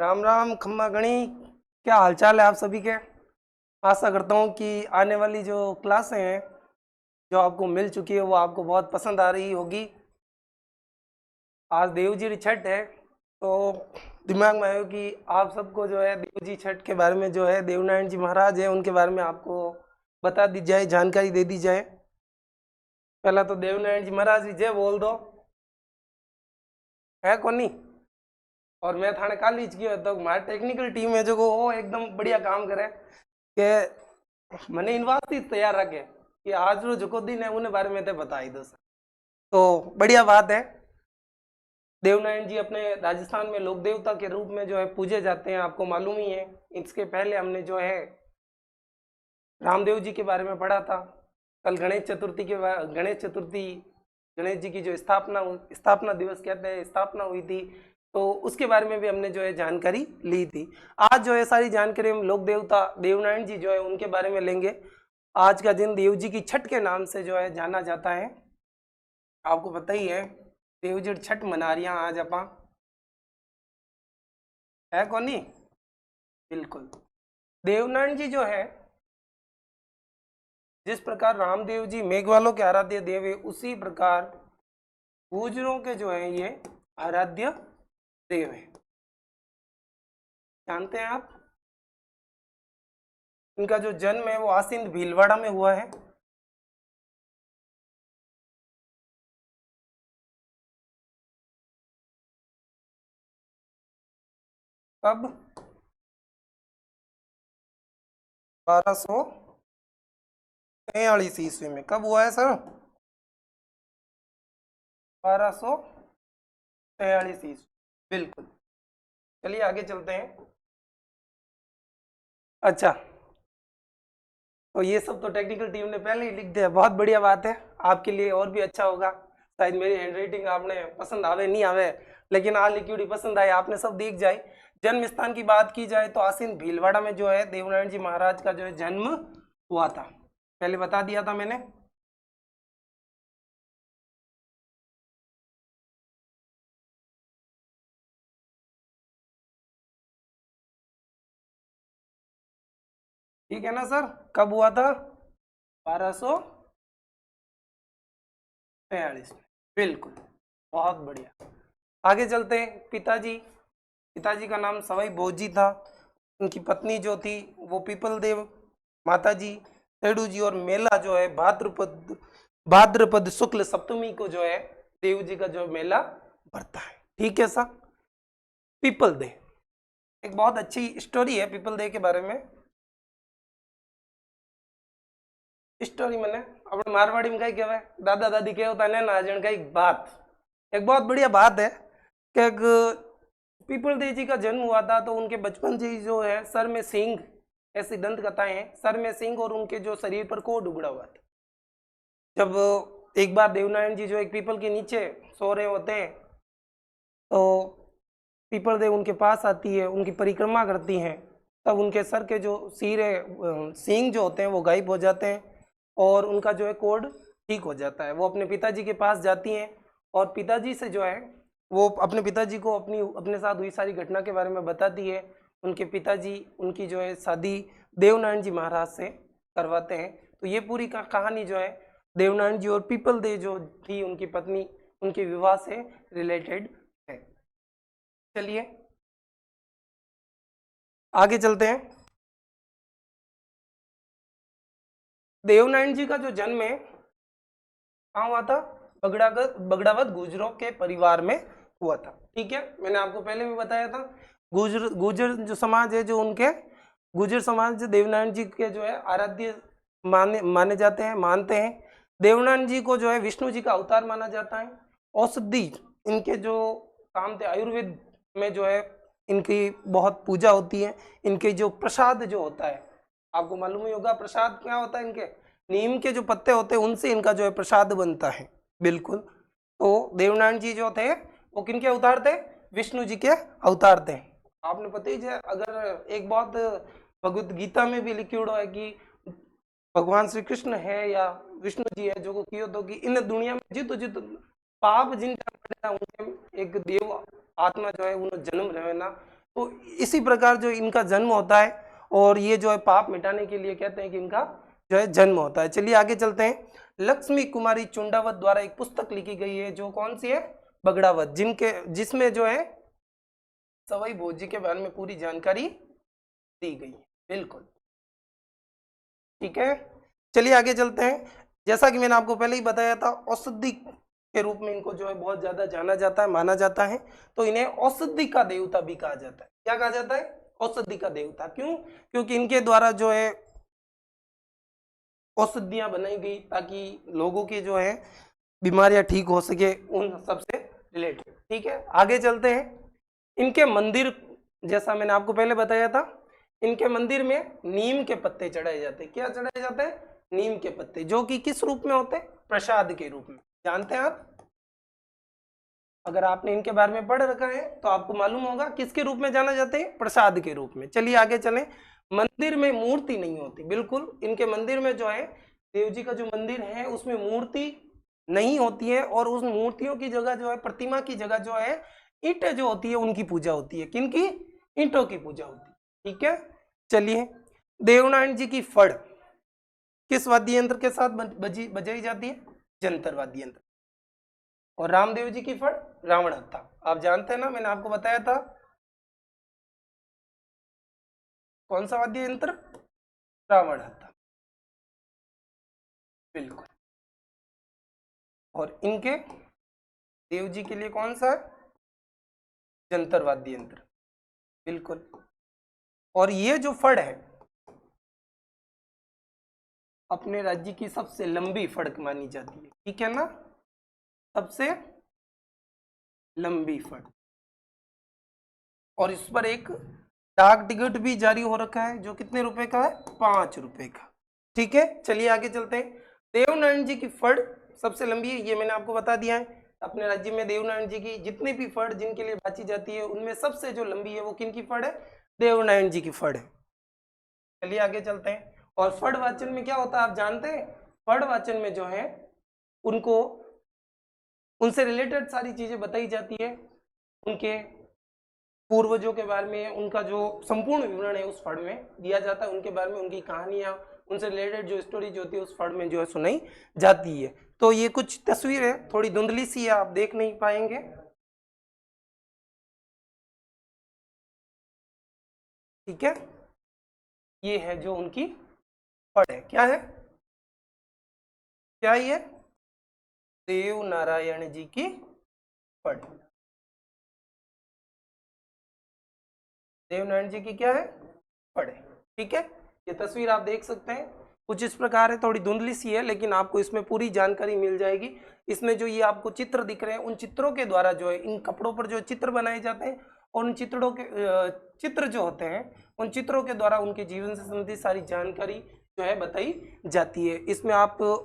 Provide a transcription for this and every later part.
राम राम खम्मा गणी। क्या हालचाल है आप सभी के। आशा करता हूँ कि आने वाली जो क्लासें हैं जो आपको मिल चुकी है वो आपको बहुत पसंद आ रही होगी। आज देव जी छठ है तो दिमाग में आया कि आप सबको जो है देव जी छठ के बारे में जो है देवनारायण जी महाराज है उनके बारे में आपको बता दी जाए, जानकारी दे दी जाए। पहला तो देवनारायण जी महाराज जी जय बोल दो है कोनी। और मैं थाने कॉलेज की तो हमारी टेक्निकल टीम है जो वो एकदम बढ़िया काम करे कि मैंने यूनिवर्सिटी तैयार रखे कि आज रो जो दिन है उन्हें बारे में तो बता ही दो। तो बढ़िया बात है। देवनारायण जी अपने राजस्थान में लोक देवता के रूप में जो है पूजे जाते हैं, आपको मालूम ही है। इसके पहले हमने जो है रामदेव जी के बारे में पढ़ा था। कल गणेश चतुर्थी गणेश जी की जो स्थापना दिवस कहते हैं, स्थापना हुई थी, तो उसके बारे में भी हमने जो है जानकारी ली थी। आज जो है सारी जानकारी हम लोक देवता देवनारायण जी जो है उनके बारे में लेंगे। आज का दिन देव जी की छठ के नाम से जो है जाना जाता है। आपको पता ही है देव जी छठ मना रही आज अपा है कौनी। बिल्कुल। देवनारायण जी जो है जिस प्रकार रामदेव जी मेघवालों के आराध्य देव है उसी प्रकार गुर्जरों के जो है ये आराध्य देव है। जानते हैं आप इनका जो जन्म है वो आसिंद भीलवाड़ा में हुआ है। कब 1243 ईस्वी में कब हुआ है सर? 1243 ईस्वी। बिल्कुल। चलिए आगे चलते हैं। अच्छा, तो ये सब तो टेक्निकल टीम ने पहले ही लिख दिया, बहुत बढ़िया बात है। आपके लिए और भी अच्छा होगा। शायद मेरी हैंडराइटिंग आपने पसंद आवे नहीं आवे, लेकिन आ लिखी पसंद आए आपने सब देख जाए। जन्म स्थान की बात की जाए तो आसीन भीलवाड़ा में जो है देवनारायण जी महाराज का जो है जन्म हुआ था। पहले बता दिया था मैंने। ठीक है ना सर? कब हुआ था? 1243 में। बिल्कुल, बहुत बढ़िया। आगे चलते हैं। पिताजी का नाम सवाई भोजी था। उनकी पत्नी जो थी वो पीपल देव माता जी तेड़ू जी, और मेला जो है भाद्रपद शुक्ल सप्तमी को जो है देव जी का जो मेला भरता है। ठीक है सर। पीपल दे एक बहुत अच्छी स्टोरी है पीपल दे के बारे में। स्टोरी मैंने अपने मारवाड़ी में कही कहवा दादा दादी के होता है ना जन का एक बात, एक बहुत बढ़िया बात है कि एक पीपल देव जी का जन्म हुआ था तो उनके बचपन से ही जो है सर में सींग, ऐसी दंत कथाएं हैं, सर में सींग और उनके जो शरीर पर कोड उगड़ा हुआ था। जब एक बार देवनारायण जी जो एक पीपल के नीचे सो रहे होते हैं तो पीपल देव उनके पास आती है, उनकी परिक्रमा करती हैं, तब उनके सर के जो सिर है सींग जो होते हैं वो गायब हो जाते हैं और उनका जो है कोड ठीक हो जाता है। वो अपने पिताजी के पास जाती हैं और पिताजी से जो है वो अपने पिताजी को अपने साथ हुई सारी घटना के बारे में बताती है। उनके पिताजी उनकी जो है शादी देवनारायण जी महाराज से करवाते हैं। तो ये पूरी कहानी जो है देवनारायण जी और पीपल देव जो थी उनकी पत्नी, उनके विवाह से रिलेटेड है। चलिए आगे चलते हैं। देवनारायण जी का जो जन्म है कहाँ हुआ था? बगड़ावत गुजरों के परिवार में हुआ था। ठीक है, मैंने आपको पहले भी बताया था। गुजर जो समाज है, जो उनके गुजर समाज देवनारायण जी के जो है आराध्य माने जाते हैं, मानते हैं। देवनारायण जी को जो है विष्णु जी का अवतार माना जाता है। औषधि इनके जो काम थे आयुर्वेद में जो है इनकी बहुत पूजा होती है। इनके जो प्रसाद जो होता है, आपको मालूम ही होगा प्रसाद क्या होता है। इनके नीम के जो पत्ते होते हैं उनसे इनका जो है प्रसाद बनता है। बिल्कुल। तो देवनारायण जी जो थे वो किनके अवतार थे? विष्णु जी के अवतार थे। आपने पता ही है, अगर एक बात भगवत गीता में भी लिखी हुआ है कि भगवान श्री कृष्ण है या विष्णु जी है जो को कियो तो कि इन दुनिया में जित जित पाप जिन उनके एक देव आत्मा जो है उन्हें जन्म रहे ना तो इसी प्रकार जो इनका जन्म होता है और ये जो है पाप मिटाने के लिए कहते हैं कि इनका जो है जन्म होता है। चलिए आगे चलते हैं। लक्ष्मी कुमारी चुंडावत द्वारा एक पुस्तक लिखी गई है जो कौन सी है, बगड़ावत, जिसमें जो है सवाई भोज जी के बारे में पूरी जानकारी दी गई है। बिल्कुल ठीक है। चलिए आगे चलते हैं। जैसा कि मैंने आपको पहले ही बताया था, औषधि के रूप में इनको जो है बहुत ज्यादा जाना जाता है, माना जाता है। तो इन्हें औषधि का देवता भी कहा जाता है। क्या कहा जाता है, औषधि का देवता। क्यों, क्योंकि इनके द्वारा जो है औषधियां बनाई गई ताकि लोगों की जो है बीमारियां ठीक हो सके, उन सबसे रिलेटेड। ठीक है, आगे चलते हैं। इनके मंदिर, जैसा मैंने आपको पहले बताया था, इनके मंदिर में नीम के पत्ते चढ़ाए जाते हैं। क्या चढ़ाए जाते हैं, नीम के पत्ते, जो कि किस रूप में होते हैं, प्रसाद के रूप में। जानते हैं आप, अगर आपने इनके बारे में पढ़ रखा है तो आपको मालूम होगा किसके रूप में जाना जाते हैं, प्रसाद के रूप में। चलिए आगे चलें। मंदिर में मूर्ति नहीं होती, बिल्कुल इनके मंदिर में जो है, देव जी का जो मंदिर है उसमें मूर्ति नहीं होती है, और उस मूर्तियों की जगह जो है, प्रतिमा की जगह जो है, ईंटें जो होती है उनकी पूजा होती है। किनकी, ईंटों की पूजा होती है। ठीक है, चलिए। देवनारायण जी की फड़ किस वाद्य यंत्र के साथ बजाई जाती है, जंतर वाद्य यंत्र। और रामदेव जी की फड़ रावण हत्था। आप जानते हैं ना, मैंने आपको बताया था कौन सा वाद्य यंत्र, रावण हत्था। बिल्कुल। और इनके देव जी के लिए कौन सा है, जंतर वाद्य यंत्र। बिल्कुल। और ये जो फड़ है अपने राज्य की सबसे लंबी फड़ मानी जाती है। ठीक है ना, सबसे लंबी फड़। और इस पर एक डाक टिकट भी जारी हो रखा है जो कितने रुपए का है, 5 रुपए का। ठीक है, चलिए आगे चलते हैं। देवनारायण जी की फड़ सबसे लंबी है, ये मैंने आपको बता दिया है। अपने राज्य में देवनारायण जी की जितनी भी फड़ जिनके लिए बाची जाती है, उनमें सबसे जो लंबी है वो किनकी फड़ है, देवनारायण जी की फड़ है। चलिए आगे चलते हैं। और फड़ वाचन में क्या होता है आप जानते हैं, फड़ वाचन में जो है उनको, उनसे रिलेटेड सारी चीजें बताई जाती है, उनके पूर्वजों के बारे में, उनका जो संपूर्ण विवरण है उस फड़ में दिया जाता है, उनके बारे में, उनकी कहानियां, उनसे रिलेटेड जो स्टोरी जो होती है उस फड़ में जो है सुनाई जाती है। तो ये कुछ तस्वीर है, थोड़ी धुंधली सी है, आप देख नहीं पाएंगे। ठीक है, ये है जो उनकी फड़ है। क्या है, क्या ये, देव नारायण जी की फड़। देवनारायण जी की क्या है, फड़ है। ठीक है, ये तस्वीर आप देख सकते हैं, कुछ इस प्रकार है, थोड़ी धुंधली सी है, लेकिन आपको इसमें पूरी जानकारी मिल जाएगी। इसमें जो ये आपको चित्र दिख रहे हैं, उन चित्रों के द्वारा जो है इन कपड़ों पर जो चित्र बनाए जाते हैं, और उन चित्रों के चित्र जो होते हैं, उन चित्रों के द्वारा उनके जीवन से संबंधित सारी जानकारी जो है बताई जाती है। इसमें आपको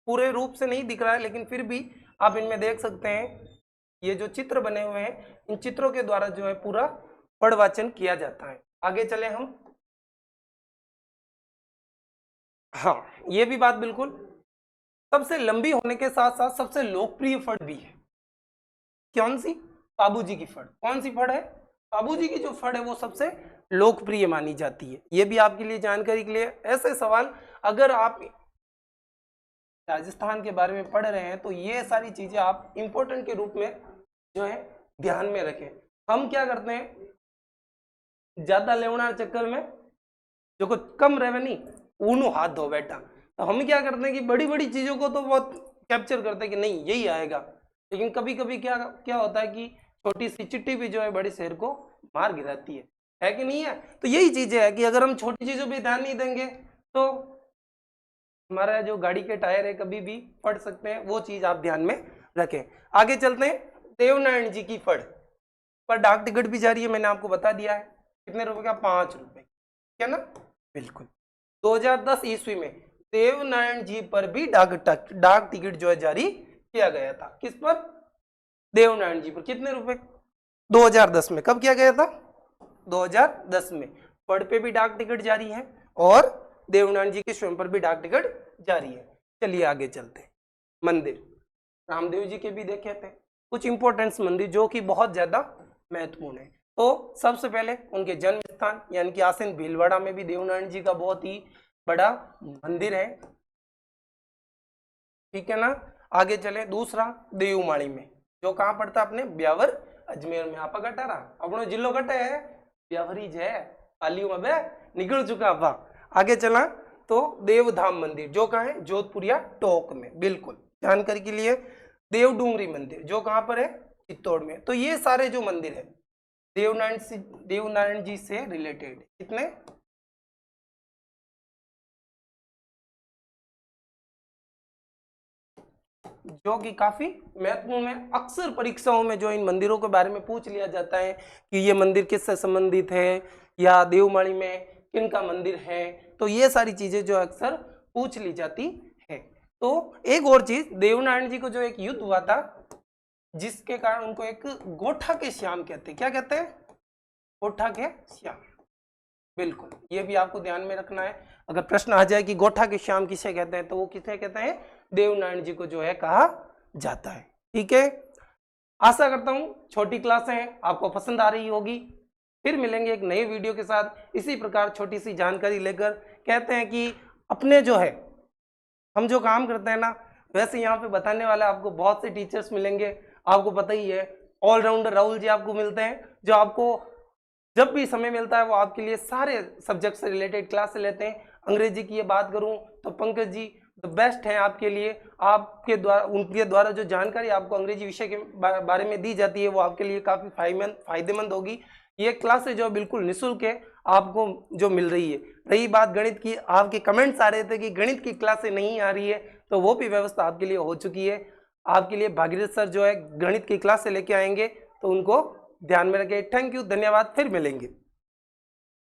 पूरे रूप से नहीं दिख रहा है, लेकिन फिर भी आप इनमें देख सकते हैं, ये जो चित्र बने हुए हैं, इन चित्रों के द्वारा जो है पूरा पढ़ वाचन किया जाता है। आगे चले हम। हाँ, ये भी बात बिल्कुल, सबसे लंबी होने के साथ साथ सबसे लोकप्रिय फड़ भी है। कौन सी, बाबू जी की फड़। कौन सी फड़ है, बाबू जी की जो फड़ है वो सबसे लोकप्रिय मानी जाती है। ये भी आपके लिए जानकारी के लिए, ऐसे सवाल अगर आप राजस्थान के बारे में पढ़ रहे हैं तो ये सारी चीजें आप इंपॉर्टेंट के रूप में जो है ध्यान में रखें। हम क्या करते हैं, ज्यादा लेवनार चक्कर में जो कुछ कम रेवेनी ऊनू हाथ धो बैठा, तो हम क्या करते हैं कि बड़ी बड़ी चीजों को तो बहुत कैप्चर करते हैं कि नहीं यही आएगा, लेकिन कभी कभी क्या क्या होता है कि छोटी सी चिट्ठी भी जो है बड़े शहर को मार गिराती है कि नहीं है। तो यही चीजें है कि अगर हम छोटी चीजों पे ध्यान नहीं देंगे तो हमारा जो गाड़ी के टायर है कभी भी फट सकते हैं, वो चीज आप ध्यान में रखें। आगे चलते हैं। देवनारायण जी की फड़ पर डाक टिकट भी जारी है, मैंने आपको बता दिया है। कितने रुपए का, 5 रुपए, क्या ना, बिल्कुल। 2010 ईस्वी में देवनारायण जी पर भी डाक टिकट जो है जारी किया गया था। किस पर, देवनारायण जी पर। कितने रुपए, 2010 में। कब किया गया था, 2010 में। फड़ पे भी डाक टिकट जारी है और देवनारायण जी के स्वयं पर भी डाक टिकट जारी है। चलिए आगे चलते हैं। मंदिर रामदेव जी के भी देखे थे कुछ इंपॉर्टेंस मंदिर जो कि बहुत ज्यादा महत्वपूर्ण है। तो सबसे पहले उनके जन्म स्थान यानी कि आसीन भीलवाड़ा में भी देवनारायण जी का बहुत ही बड़ा मंदिर है, ठीक है ना। आगे चले, दूसरा देवमाली में, जो कहाँ पड़ता है अपने ब्यावर अजमेर में। आपा कटारा अपनो जिलो कटे है ब्यावर ही है, पालियों में बे निकल चुका आपा। आगे चला तो देवधाम मंदिर जो कहाँ है, जोधपुर या टोंक में, बिल्कुल जानकारी के लिए। देवडूंगरी मंदिर जो कहाँ पर है, चित्तौड़ में। तो ये सारे जो मंदिर है देवनारायण जी से रिलेटेड, कितने, जो कि काफी महत्वपूर्ण है। अक्सर परीक्षाओं में जो इन मंदिरों के बारे में पूछ लिया जाता है कि ये मंदिर किससे संबंधित है या देवमाली में किनका मंदिर है, तो ये सारी चीजें जो अक्सर पूछ ली जाती है। तो एक और चीज, देवनारायण जी को जो एक युद्ध हुआ था जिसके कारण उनको एक गोठा के श्याम कहते हैं, क्या कहते हैं, गोठा के श्याम, बिल्कुल ये भी आपको ध्यान में रखना है। अगर प्रश्न आ जाए कि गोठा के श्याम किसे कहते हैं, तो वो किसे कहते हैं, देवनारायण जी को जो है कहा जाता है, ठीक है। आशा करता हूं छोटी क्लासें हैं आपको पसंद आ रही होगी। फिर मिलेंगे एक नए वीडियो के साथ, इसी प्रकार छोटी सी जानकारी लेकर। कहते हैं कि अपने जो है हम जो काम करते हैं ना, वैसे यहाँ पे बताने वाले आपको बहुत से टीचर्स मिलेंगे, आपको पता ही है ऑलराउंडर राहुल जी आपको मिलते हैं, जो आपको जब भी समय मिलता है वो आपके लिए सारे सब्जेक्ट से रिलेटेड क्लास लेते हैं। अंग्रेजी की ये बात करूं तो पंकज जी द बेस्ट हैं आपके लिए, आपके द्वारा उनके द्वारा जो जानकारी आपको अंग्रेजी विषय के बारे में दी जाती है वो आपके लिए काफ़ी फायदेमंद होगी। ये क्लासेज जो बिल्कुल निःशुल्क है आपको जो मिल रही है। रही बात गणित की, आपके कमेंट्स आ रहे थे कि गणित की क्लासें नहीं आ रही है, तो वो भी व्यवस्था आपके लिए हो चुकी है। आपके लिए भागीरथ सर जो है गणित की क्लासें लेके आएंगे, तो उनको ध्यान में रखें। थैंक यू, धन्यवाद, फिर मिलेंगे।